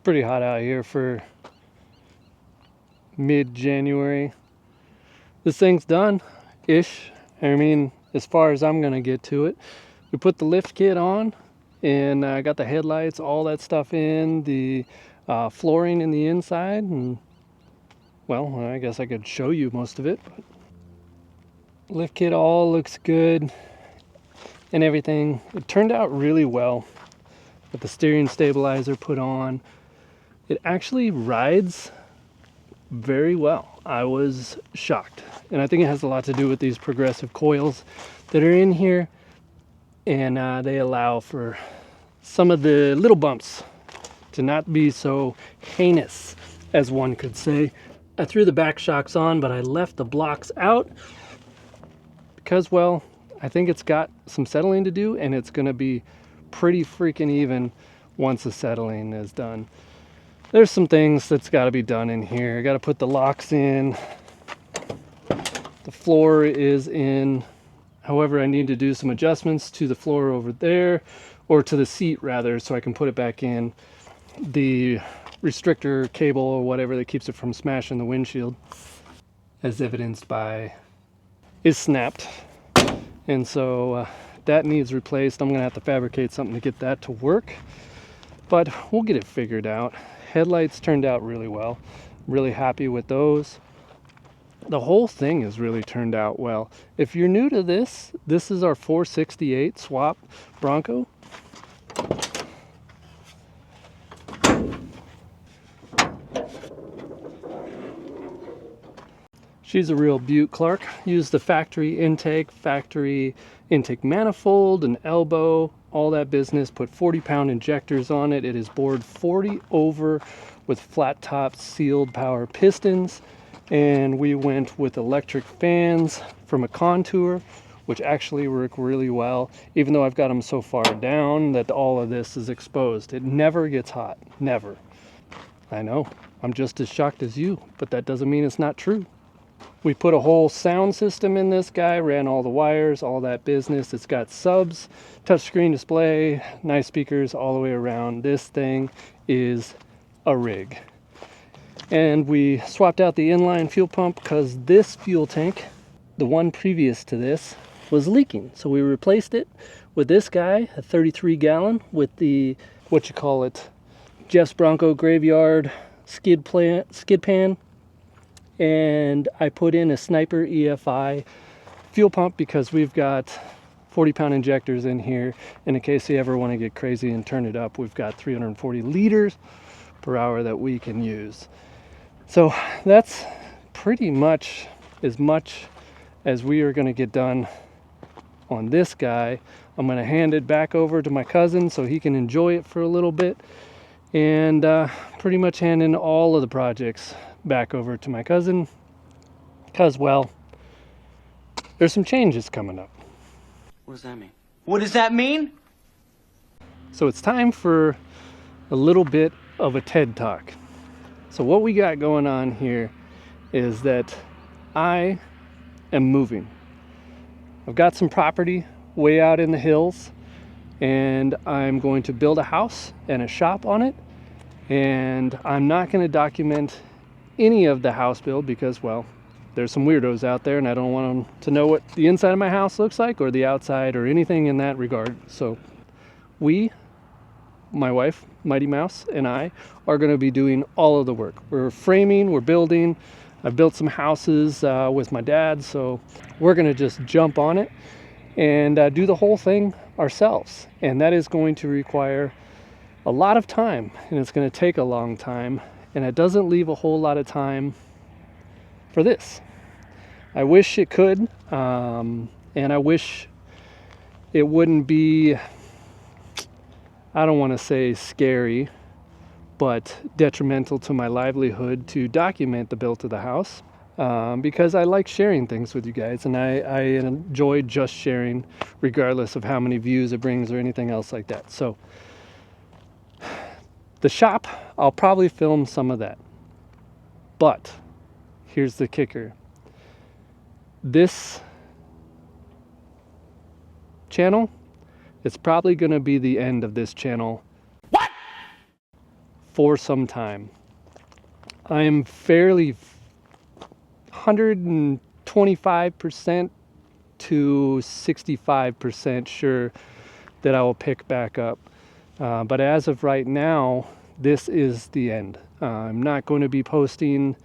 Pretty hot out here for mid-January. This thing's done-ish. I mean, as far as I'm gonna get to it. We put the lift kit on and I got the headlights, all that stuff in, the flooring in the inside, and well, I guess I could show you most of it. But lift kit all looks good and everything. It turned out really well with the steering stabilizer put on. It actually rides very well. I was shocked, and I think it has a lot to do with these progressive coils that are in here, and they allow for some of the little bumps to not be so heinous, as one could say. I threw the back shocks on, but I left the blocks out because, well, I think it's got some settling to do, and it's gonna be pretty freaking even once the settling is done. There's some things that's got to be done in here. I got to put the locks in. The floor is in. However, I need to do some adjustments to the floor over there, or to the seat rather, so I can put it back in. The restrictor cable or whatever that keeps it from smashing the windshield, as evidenced by, is snapped. And so that needs replaced. I'm going to have to fabricate something to get that to work, but we'll get it figured out. Headlights turned out really well. Really happy with those. The whole thing has really turned out well. If you're new to this, this is our 468 swap Bronco. She's a real beaut, Clark. Used the factory intake manifold, an elbow, all that business. Put 40-pound injectors on it. It is bored 40 over with flat top sealed power pistons. And we went with electric fans from a Contour, which actually work really well, even though I've got them so far down that all of this is exposed. It never gets hot, never. I know, I'm just as shocked as you, but that doesn't mean it's not true. We put a whole sound system in this guy, ran all the wires, all that business. It's got subs, touchscreen display, nice speakers all the way around. This thing is a rig. And we swapped out the inline fuel pump because this fuel tank, the one previous to this, was leaking. So we replaced it with this guy, a 33 gallon with the, Jeff's Bronco Graveyard skid pan. And I put in a Sniper EFI fuel pump because we've got 40-pound injectors in here. And in case you ever want to get crazy and turn it up, we've got 340 liters per hour that we can use. So that's pretty much as we are going to get done on this guy. I'm going to hand it back over to my cousin so he can enjoy it for a little bit, and pretty much handing all of the projects back over to my cousin because, well, there's some changes coming up. What does that mean? What does that mean? So it's time for a little bit of a TED Talk. So what we got going on here is that I am moving. I've got some property way out in the hills, and I'm going to build a house and a shop on it. And I'm not going to document any of the house build because, well, there's some weirdos out there and I don't want them to know what the inside of my house looks like or the outside or anything in that regard. So my wife, Mighty Mouse, and I are going to be doing all of the work. We're framing, we're building. I've built some houses with my dad, so we're going to just jump on it and do the whole thing ourselves. And that is going to require a lot of time, and it's going to take a long time, and it doesn't leave a whole lot of time for this. I wish it could, and I wish it wouldn't be, I don't want to say scary, but detrimental to my livelihood to document the build of the house, because I like sharing things with you guys, and I enjoy just sharing regardless of how many views it brings or anything else like that. So the shop, I'll probably film some of that. But here's the kicker. This channel, it's probably going to be the end of this channel. What? for some time. I am fairly 125% to 65% sure that I will pick back up. But as of right now, this is the end. I'm not going to be posting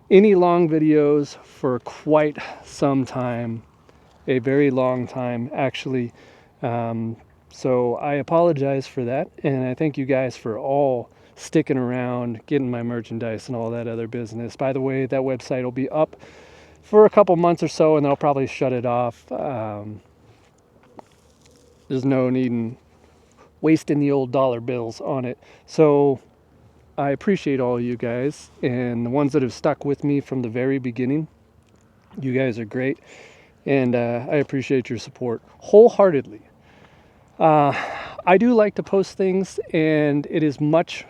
any long videos for quite some time, a very long time actually. So I apologize for that, and I thank you guys for all sticking around, getting my merchandise and all that other business. By the way, that website will be up for a couple months or so, and I'll probably shut it off. There's no need in wasting the old dollar bills on it. So I appreciate all you guys, and the ones that have stuck with me from the very beginning. You guys are great, and I appreciate your support wholeheartedly. I do like to post things, and it is much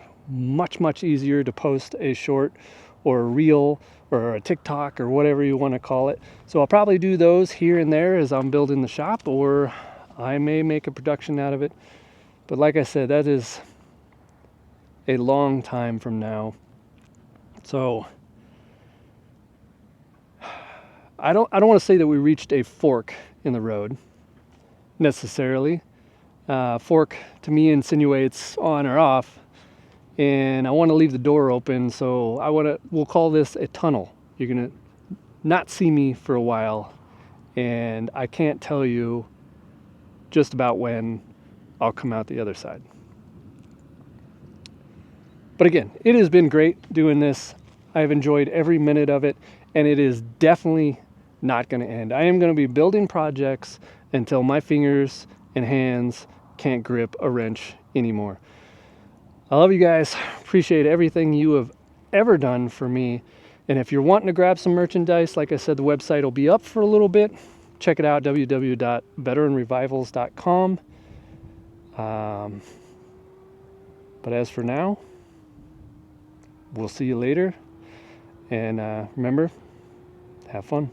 easier to post a short or a reel or a TikTok or whatever you want to call it. So I'll probably do those here and there as I'm building the shop, or I may make a production out of it. But like I said, that is a long time from now. So I don't want to say that we reached a fork in the road necessarily. Fork to me insinuates on or off, and I want to leave the door open, so we'll call this a tunnel. You're gonna not see me for a while, and I can't tell you just about when I'll come out the other side. But again, it has been great doing this. I have enjoyed every minute of it, and it is definitely not going to end. I am going to be building projects until my fingers and hands can't grip a wrench anymore. I love you guys. Appreciate everything you have ever done for me. And if you're wanting to grab some merchandise, like I said, the website will be up for a little bit. Check it out, www.veteranrevivals.com. But as for now, we'll see you later. And remember, have fun.